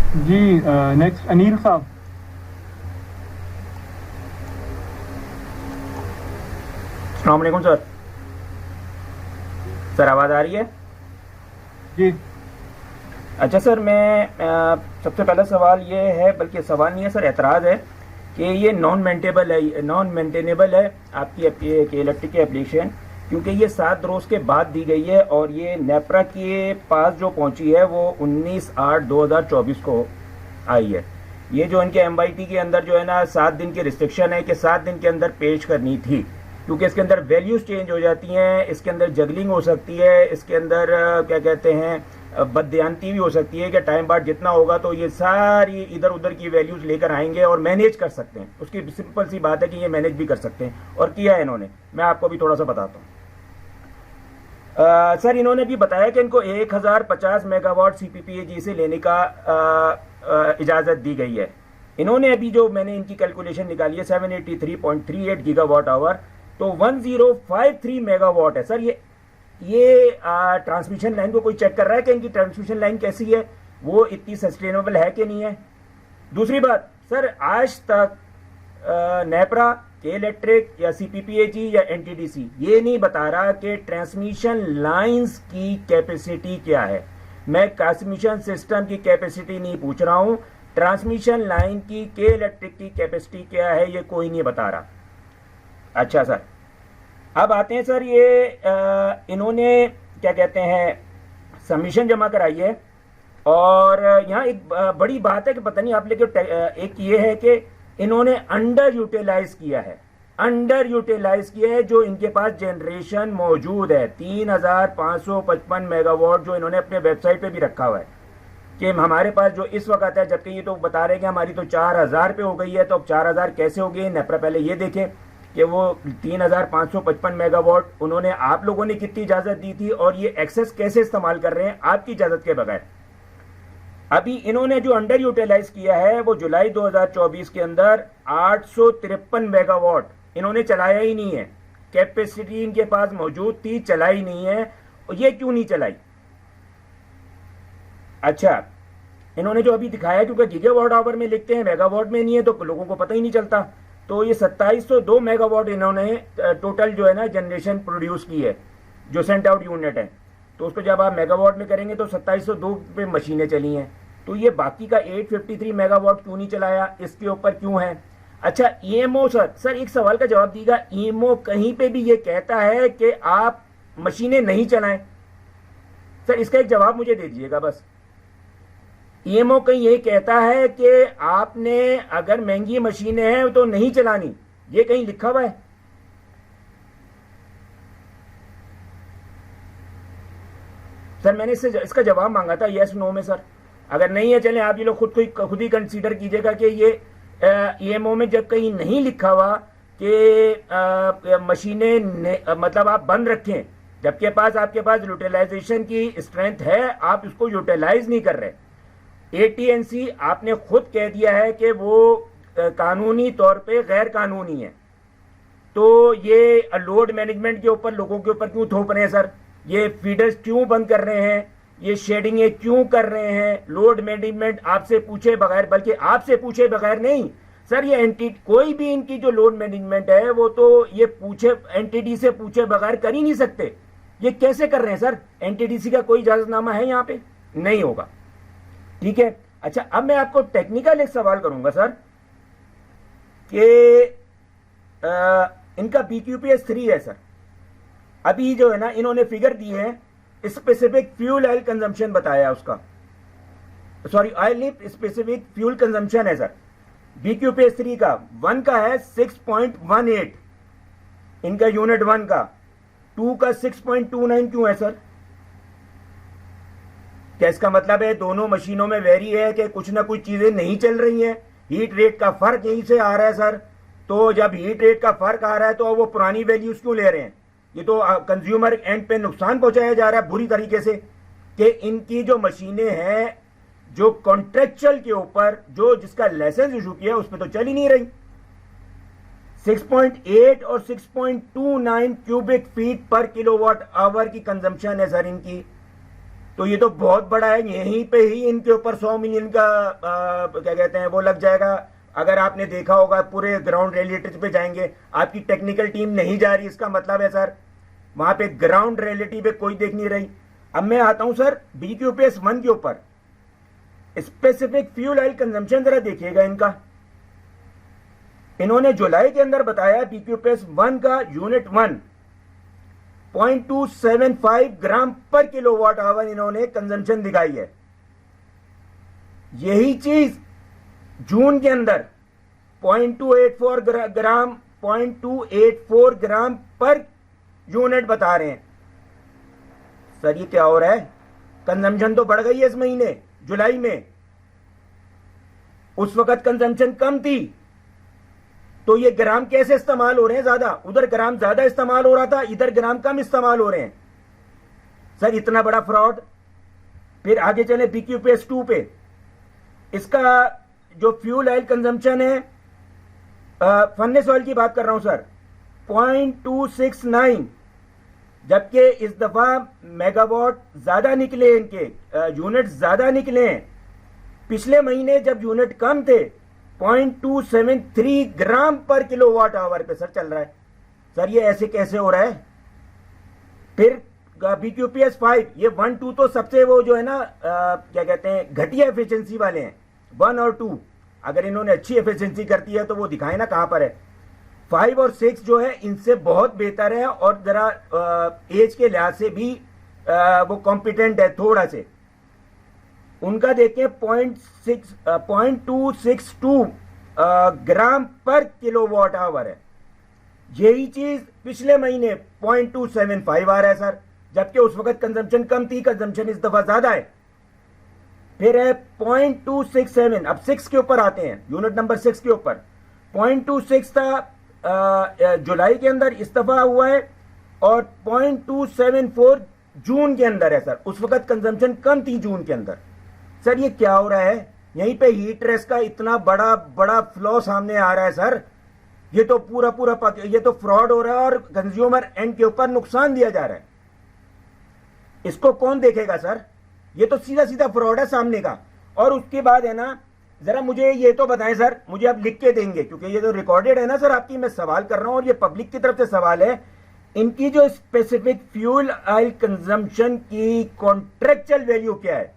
जी। Next Anil साहब। अस्सलाम वालेकुम सर। सर आवाज़ आ रही है? जी। अच्छा सर, मैं सबसे पहला सवाल ये है, बल्कि सवाल नहीं है सर, एतराज़ है कि ये नॉन मेंटेनेबल है आपकी इलेक्ट्रिक की एप्लीकेशन, क्योंकि ये 7 रोज़ के बाद दी गई है और ये नेपरा के पास जो पहुंची है वो 19/8/2024 को आई है। ये जो इनके एमवाईटी के अंदर जो है ना 7 दिन की रिस्ट्रिक्शन है कि 7 दिन के अंदर पेश करनी थी, क्योंकि इसके अंदर वैल्यूज चेंज हो जाती हैं, इसके अंदर जगलिंग हो सकती है, इसके अंदर क्या कहते हैं बदयांती भी हो सकती है कि टाइम बाद जितना होगा तो ये सारी इधर उधर की वैल्यूज लेकर आएंगे और मैनेज कर सकते हैं। उसकी सिंपल सी बात है कि ये मैनेज भी कर सकते हैं और किया है इन्होंने। मैं आपको भी थोड़ा सा बताता हूँ। सर इन्होंने भी बताया कि इनको 1050 मेगावाट सीपीपीएजी से लेने का इजाज़त दी गई है। इन्होंने अभी जो मैंने इनकी कैलकुलेशन निकाली है 783.38 गीगावाट आवर, तो 1053 मेगावाट है सर। ये ट्रांसमिशन लाइन को कोई चेक कर रहा है कि इनकी ट्रांसमिशन लाइन कैसी है, वो इतनी सस्टेनेबल है कि नहीं है। दूसरी बात सर, आज तक नेपरा के इलेक्ट्रिक या सीपीपीएजी या एनटीडीसी ये नहीं बता रहा कि ट्रांसमिशन लाइंस की कैपेसिटी क्या है। मैं ट्रांसमिशन सिस्टम की कैपेसिटी नहीं पूछ रहा हूं, ट्रांसमिशन लाइन की के इलेक्ट्रिक की कैपेसिटी क्या है ये कोई नहीं बता रहा। अच्छा सर, अब आते हैं सर, ये इन्होंने क्या कहते हैं सबमिशन जमा कराई है और यहाँ एक बड़ी बात है कि पता नहीं आप लेके एक ये है कि इन्होंने अंडर यूटिलाइज किया है। अंडर यूटिलाइज किया है जो इनके पास जनरेशन मौजूद है 3555 मेगावाट, जो इन्होंने अपने वेबसाइट पे भी रखा हुआ है कि हमारे पास जो इस वक्त आता है, जबकि ये तो बता रहे हैं कि हमारी तो 4000 पे हो गई है। तो अब 4000 कैसे हो गई नेपरा, पहले ये देखें कि वो 3555 मेगावाट उन्होंने आप लोगों ने कितनी इजाजत दी थी और ये एक्सेस कैसे इस्तेमाल कर रहे हैं आपकी इजाजत के बगैर। अभी इन्होंने जो अंडर यूटिलाइज किया है वो जुलाई 2024 के अंदर 853 मेगावाट इन्होंने चलाया ही नहीं है। कैपेसिटी इनके पास मौजूद थी, चलाई नहीं है। और ये क्यों नहीं चलाई? अच्छा, इन्होंने जो अभी दिखाया, क्योंकि गीगावाट आवर में लिखते हैं मेगावाट में नहीं है तो लोगों को पता ही नहीं चलता, तो ये 2702 मेगावाट इन्होंने टोटल जो है ना जनरेशन प्रोड्यूस की है, जो सेंट आउट यूनिट है। तो उसको जब आप मेगावाट में करेंगे तो 2702 पे मशीनें चली हैं। तो ये बाकी का 853 मेगावाट क्यों नहीं चलाया, इसके ऊपर क्यों है? अच्छा, ईएमओ सर एक सवाल का जवाब दीजिएगा। ईएमओ कहीं पे भी ये कहता है कि आप मशीनें नहीं चलाएं? सर इसका एक जवाब मुझे दे दीजिएगा बस। ईएमओ कहीं ये कहता है कि आपने अगर महंगी मशीनें हैं तो नहीं चलानी, ये कहीं लिखा हुआ है? सर मैंने इसका जवाब मांगा था यस नो में सर। अगर नहीं है चलें, आप ये लोग खुद ही कंसीडर कीजिएगा कि ये ईएमओ में जब कहीं नहीं लिखा हुआ कि मशीनें मतलब आप बंद रखें, जबकि आपके पास यूटिलाइजेशन की स्ट्रेंथ है, आप इसको यूटिलाइज नहीं कर रहे। एटीएनसी आपने खुद कह दिया है कि वो कानूनी तौर पे गैर कानूनी है। तो ये लोड मैनेजमेंट के ऊपर लोगों के ऊपर क्यों थोप रहे हैं सर? ये फीडर्स क्यों बंद कर रहे हैं? ये शेडिंग क्यों कर रहे हैं? लोड मैनेजमेंट आपसे पूछे बगैर, बल्कि आपसे पूछे बगैर नहीं सर, ये एंटी कोई भी इनकी जो लोड मैनेजमेंट है वो तो ये पूछे एनटीडी से पूछे बगैर कर ही नहीं सकते। ये कैसे कर रहे हैं सर? एनटीडीसी का कोई इजाजतनामा है यहाँ पे? नहीं होगा। ठीक है। अच्छा, अब मैं आपको टेक्निकल एक सवाल करूंगा सर कि इनका बीक्यूपीएस 3 है सर। अभी जो है ना इन्होंने फिगर दी है, स्पेसिफिक फ्यूल ऑयल कंजम्पशन बताया उसका, sorry oil specific fuel consumption है सर। बीक्यूपीएस 3 का 1 का है 6.18 इनका यूनिट 1 का, 2 का 6.29 क्यों है सर? क्या इसका मतलब है दोनों मशीनों में वेरी है कि कुछ ना कुछ चीजें नहीं चल रही हैं? हीट रेट का फर्क यहीं से आ रहा है सर। तो जब हीट रेट का फर्क आ रहा है तो वो पुरानी वैल्यूज क्यों ले रहे हैं? ये तो कंज्यूमर एंड पे नुकसान पहुंचाया जा रहा है बुरी तरीके से कि इनकी जो मशीनें हैं जो कॉन्ट्रेक्चुअल के ऊपर जो जिसका लाइसेंस इशू किया उस पर तो चल ही नहीं रही। 6.8 और 6.29 क्यूबिक फीट पर किलोवाट आवर की कंजम्पशन है सर इनकी। तो ये तो बहुत बड़ा है, यहीं पे ही इनके ऊपर 100 मिलियन का क्या कहते हैं वो लग जाएगा। अगर आपने देखा होगा पूरे ग्राउंड रियलिटी पे जाएंगे, आपकी टेक्निकल टीम नहीं जा रही, इसका मतलब है सर वहां पे ग्राउंड रियलिटी पे कोई देख नहीं रही। अब मैं आता हूं सर BQPS 1 के ऊपर, स्पेसिफिक फ्यूल ऑयल कंजम्पशन जरा देखिएगा इनका। इन्होंने जुलाई के अंदर बताया BQPS 1 का यूनिट 1 0.275 ग्राम पर किलोवाट आवर इन्होंने कंजम्पशन दिखाई है। यही चीज जून के अंदर 0.284 ग्राम पर यूनिट बता रहे हैं। सर ये क्या हो रहा है? कंजम्पशन तो बढ़ गई है इस महीने जुलाई में, उस वक्त कंजम्पशन कम थी, तो ये ग्राम कैसे इस्तेमाल हो रहे हैं ज्यादा? उधर ग्राम ज्यादा इस्तेमाल हो रहा था, इधर ग्राम कम इस्तेमाल हो रहे हैं। सर इतना बड़ा फ्रॉड। फिर आगे चले BQPS 2 पे, इसका जो फ्यूल ऑयल कंजम्पशन है, फर्नेस ऑयल की बात कर रहा हूं सर, 0.269, जबकि इस दफा मेगावाट ज्यादा निकले, इनके यूनिट ज्यादा निकले हैं। पिछले महीने जब यूनिट कम थे 0.273 ग्राम पर किलोवाट आवर पे सर चल रहा है। सर ये ऐसे कैसे हो रहा है? फिर BQPS 5, ये 1 2 तो सबसे वो जो है ना क्या कहते हैं घटिया एफिशिएंसी वाले हैं, 1 और 2। अगर इन्होंने अच्छी एफिशिएंसी करती है तो वो दिखाए ना कहां पर है। 5 और 6 जो है इनसे बहुत बेहतर है, और जरा एज के लिहाज से भी वो कॉम्पिटेंट है थोड़ा से। उनका देखें 0.262 ग्राम पर किलोवाट आवर है। यही चीज पिछले महीने 0.275 आ रहा है सर, जबकि उस वक्त कंजम्पशन कम थी, कंजम्पशन इस दफा ज्यादा है। फिर है 0.267, अब 6 के ऊपर आते हैं, यूनिट नंबर 6 के ऊपर 0.26 था जुलाई के अंदर, इस दफा हुआ है, और 0.274 जून के अंदर है सर। उस वक्त कंजम्पशन कम थी जून के अंदर। सर ये क्या हो रहा है? यहीं पे हीट रेस का इतना बड़ा बड़ा फ्लॉ सामने आ रहा है सर। ये तो पूरा ये तो फ्रॉड हो रहा है, और कंज्यूमर एंड के ऊपर नुकसान दिया जा रहा है। इसको कौन देखेगा सर? ये तो सीधा सीधा फ्रॉड है सामने का। और उसके बाद है ना, जरा मुझे ये तो बताएं सर, मुझे आप लिख के देंगे क्योंकि ये तो रिकॉर्डेड है ना सर आपकी, मैं सवाल कर रहा हूं और ये पब्लिक की तरफ से सवाल है। इनकी जो स्पेसिफिक फ्यूल ऑयल कंजम्पशन की कॉन्ट्रेक्चुअल वैल्यू क्या है?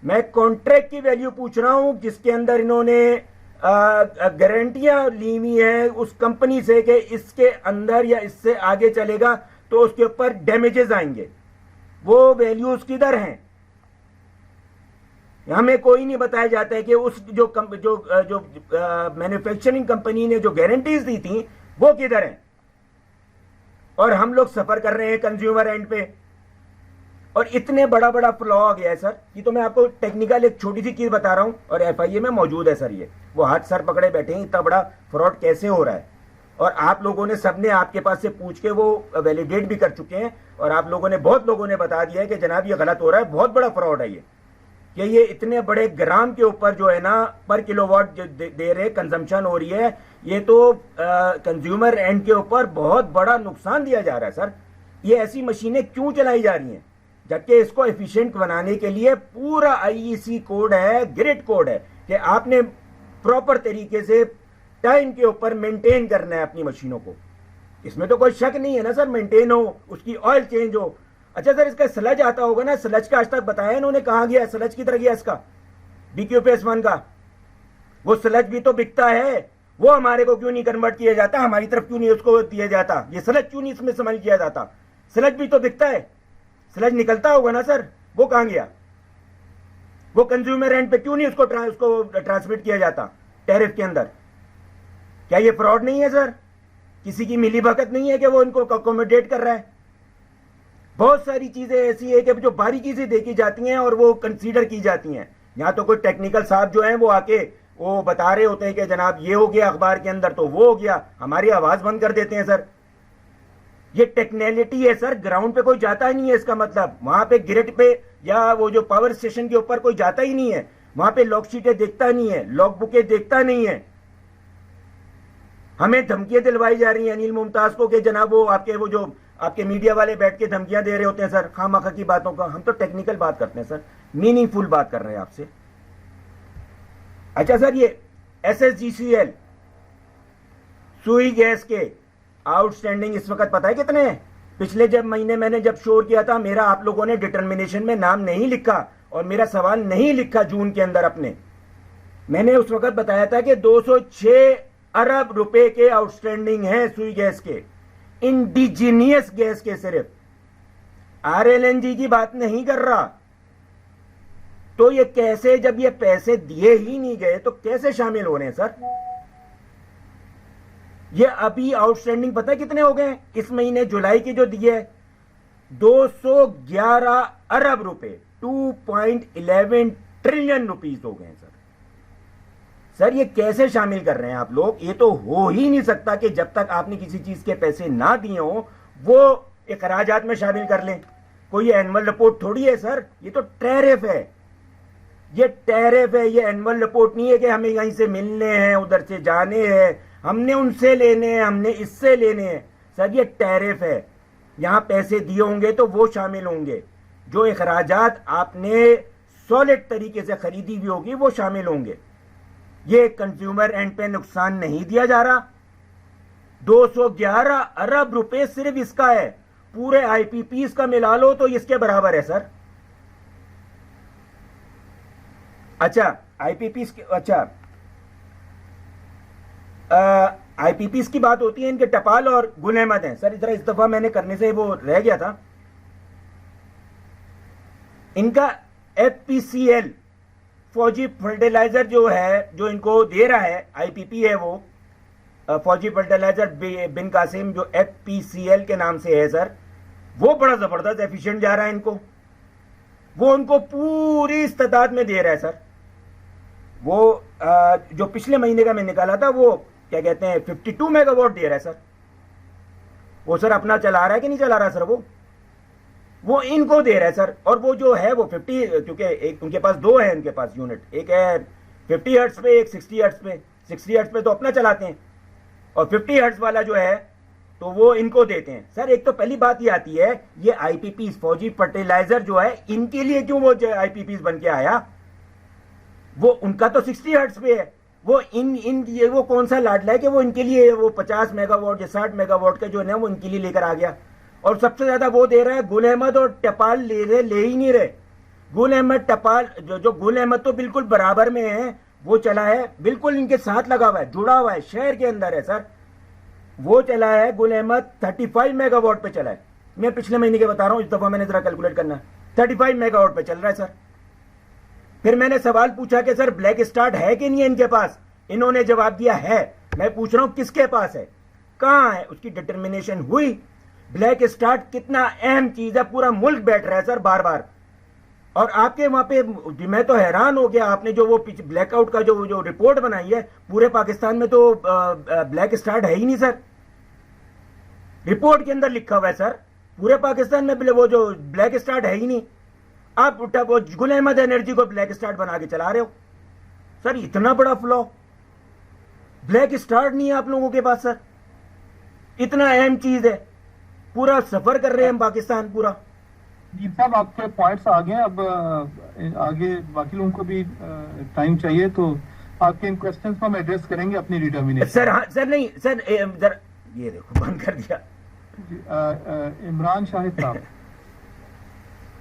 मैं कॉन्ट्रैक्ट की वैल्यू पूछ रहा हूं, जिसके अंदर इन्होंने गारंटियां ली हुई है उस कंपनी से कि इसके अंदर या इससे आगे चलेगा तो उसके ऊपर डैमेजेस आएंगे। वो वैल्यूज किधर हैं? हमें कोई नहीं बताया जाता है कि उस जो मैन्युफैक्चरिंग कंपनी ने जो गारंटीज दी थी वो किधर हैं। और हम लोग सफर कर रहे हैं कंज्यूमर एंड पे, और इतने बड़ा बड़ा फ्लॉ आ गया है सर। ये तो मैं आपको टेक्निकल एक छोटी सी चीज बता रहा हूं, और FIA में मौजूद है सर। ये वो हाथ सर पकड़े बैठे हैं, इतना बड़ा फ्रॉड कैसे हो रहा है। और आप लोगों ने सबने आपके पास से पूछ के वो वैलिडेट भी कर चुके हैं, और आप लोगों ने बहुत लोगों ने बता दिया है कि जनाब ये गलत हो रहा है, बहुत बड़ा फ्रॉड है ये, कि ये इतने बड़े ग्राम के ऊपर जो है ना पर किलोवाट जो दे रहे कंजम्पशन हो रही है, ये तो कंज्यूमर एंड के ऊपर बहुत बड़ा नुकसान दिया जा रहा है सर। ये ऐसी मशीनें क्यों चलाई जा रही हैं? जबकि इसको एफिशिएंट बनाने के लिए पूरा IEC कोड है, ग्रिड कोड है, कि आपने प्रॉपर तरीके से टाइम के ऊपर मेंटेन करना है अपनी मशीनों को। इसमें तो कोई शक नहीं है ना सर, मेंटेन हो, उसकी ऑयल चेंज हो। अच्छा सर, इसका स्लज आता होगा ना, स्लज का आज तक बताया इन्होंने कहां गया? स्लज की तरह गया इसका BQPS 1 का। वो स्लज भी तो बिकता है, वो हमारे को क्यों नहीं कन्वर्ट किया जाता? हमारी तरफ क्यों नहीं उसको दिया जाता? ये स्लज क्यों नहीं इसमें शामिल किया जाता? स्लज भी तो बिकता है, स्लज निकलता होगा ना सर, वो कहां गया? वो कंज्यूमर एंड पे क्यों नहीं उसको ट्रांसमिट किया जाता टैरिफ के अंदर? क्या ये फ्रॉड नहीं है सर? किसी की मिली भगत नहीं है कि वो इनको अकोमोडेट कर रहा है? बहुत सारी चीजें ऐसी है कि जो बारीकी से देखी जाती हैं और वो कंसीडर की जाती हैं। यहां तो कोई टेक्निकल साहब जो हैं वो आके वो बता रहे होते हैं कि जनाब ये हो गया अखबार के अंदर, तो वो हो गया, हमारी आवाज बंद कर देते हैं सर। ये टेक्निकलिटी है सर, ग्राउंड पे कोई जाता ही नहीं है। इसका मतलब वहां पे ग्रिड पे या वो जो पावर स्टेशन के ऊपर कोई जाता ही नहीं है, वहां पे लॉग शीटें देखता नहीं है, लॉग बुकें देखता नहीं है। हमें धमकियां दिलवाई जा रही हैं अनिल मुमताज को कि जनाब वो आपके वो जो आपके मीडिया वाले बैठ के धमकियां दे रहे होते हैं सर खामखा की बातों का। हम तो टेक्निकल बात करते हैं सर, मीनिंगफुल बात कर रहे हैं आपसे। अच्छा सर, ये SSGCL सुई गैस के आउटस्टैंडिंग इस वक्त पता है कितने हैं? पिछले जब महीने मैंने जब शोर किया था, मेरा आप लोगों ने डिटर्मिनेशन में नाम नहीं लिखा और मेरा सवाल नहीं लिखा जून के अंदर अपने। मैंने उस वक्त बताया था कि 206 अरब रुपए के आउटस्टैंडिंग हैं सुई गैस के, इंडिजीनियस गैस के, सिर्फ RLNG की बात नहीं कर रहा। तो ये कैसे, जब ये पैसे दिए ही नहीं गए तो कैसे शामिल हो रहे हैं सर? ये अभी आउटस्टैंडिंग पता है कितने हो गए इस महीने जुलाई की जो दिए है? 211 अरब रुपए, 2.11 ट्रिलियन रुपीस हो गए हैं सर। सर ये कैसे शामिल कर रहे हैं आप लोग? ये तो हो ही नहीं सकता कि जब तक आपने किसी चीज के पैसे ना दिए हो वो अखराजात में शामिल कर लें। कोई एनुअल रिपोर्ट थोड़ी है सर, ये तो टैरिफ है, ये टैरिफ है, ये एनुअल रिपोर्ट नहीं है कि हमें यहीं से मिलने हैं, उधर से जाने हैं, हमने उनसे लेने हैं, हमने इससे लेने हैं। सर ये टैरिफ है, यहां पैसे दिए होंगे तो वो शामिल होंगे, जो अखराजात आपने सॉलिड तरीके से खरीदी हुई होगी वो शामिल होंगे। ये कंज्यूमर एंड पे नुकसान नहीं दिया जा रहा। 211 अरब रुपए सिर्फ इसका है, पूरे IPPs का मिला लो तो इसके बराबर है सर। अच्छा IPPs की, अच्छा IPPs की बात होती है, इनके टपाल और गुल अहमद हैं सर। इधर इस दफा मैंने करने से वो रह गया था। इनका FPCL फौजी फर्टिलाइजर जो है, जो इनको दे रहा है IPP है, वो फौजी फर्टिलाइजर बिन कासिम जो FPCL के नाम से है सर, वो बड़ा जबरदस्त एफिशिएंट जा रहा है इनको। वो उनको पूरी इस्तेदाद में दे रहा है सर। वो जो पिछले महीने का मैं निकाला था, वो क्या कहते हैं 52 मेगावाट दे रहा है सर। वो सर अपना चला रहा है कि नहीं चला रहा सर? वो इनको दे रहा है सर। और वो जो है वो 50, क्योंकि एक उनके पास दो है, उनके पास यूनिट, एक है 50 हर्ट्ज पे, एक 60 हर्ट्ज पे। 60 हर्ट्ज पे तो अपना चलाते हैं और 50 हर्ट्ज वाला जो है तो वो इनको देते हैं सर। एक तो पहली बात ये आती है, ये IPPs फौजी फर्टिलाइजर जो है, इनके लिए क्यों वो IPPs बन के आया? वो उनका तो 60 हर्ट्ज पे है। वो ये वो कौन सा लाडला है कि वो इनके लिए वो 50 मेगावाट या 60 मेगावाट का जो है ना वो इनके लिए लेकर आ गया। और सबसे ज्यादा वो दे रहा है गुल अहमद और टपाल ले ही नहीं रहे। गुल अहमद टपाल जो गुल अहमद तो बिल्कुल बराबर में है, वो चला है, बिल्कुल इनके साथ लगा हुआ है, जुड़ा हुआ है, शहर के अंदर है सर। वो चला है गुल अहमद 35 मेगावाट पे चला है। मैं पिछले महीने के बता रहा हूं, इस दफा मैंने जरा कैलकुलेट करना, 35 मेगावाट पे चल रहा है सर। फिर मैंने सवाल पूछा कि सर ब्लैक स्टार्ट है कि नहीं है इनके पास? इन्होंने जवाब दिया है। मैं पूछ रहा हूं किसके पास है, कहां है? उसकी डिटर्मिनेशन हुई। ब्लैक स्टार्ट कितना अहम चीज है, पूरा मुल्क बैठ रहा है सर बार बार। और आपके वहां पे मैं तो हैरान हो गया, आपने जो वो ब्लैकआउट का जो रिपोर्ट बनाई है, पूरे पाकिस्तान में तो ब्लैक स्टार्ट है ही नहीं सर। रिपोर्ट के अंदर लिखा हुआ है सर, पूरे पाकिस्तान में वो जो ब्लैक स्टार्ट है ही नहीं। आप वो गुल अहमद एनर्जी को ब्लैक स्टार्ट बना के चला रहे हो सर। इतना बड़ा फ्लॉ, ब्लैक स्टार्ट नहीं है आप लोगों के पास सर। इतना अहम चीज है, पूरा सफर कर रहे हैं हम पाकिस्तान पूरा। जी साहब, आपके पॉइंट्स आ गए, अब आगे बाकी लोगों को भी टाइम चाहिए, तो आपके इन क्वेश्चंस को हम एड्रेस करेंगे अपनी डिटर्मिनेशन। सर हाँ सर, नहीं सर, ये देखो बंद कर दिया। इमरान शाहिद साहब।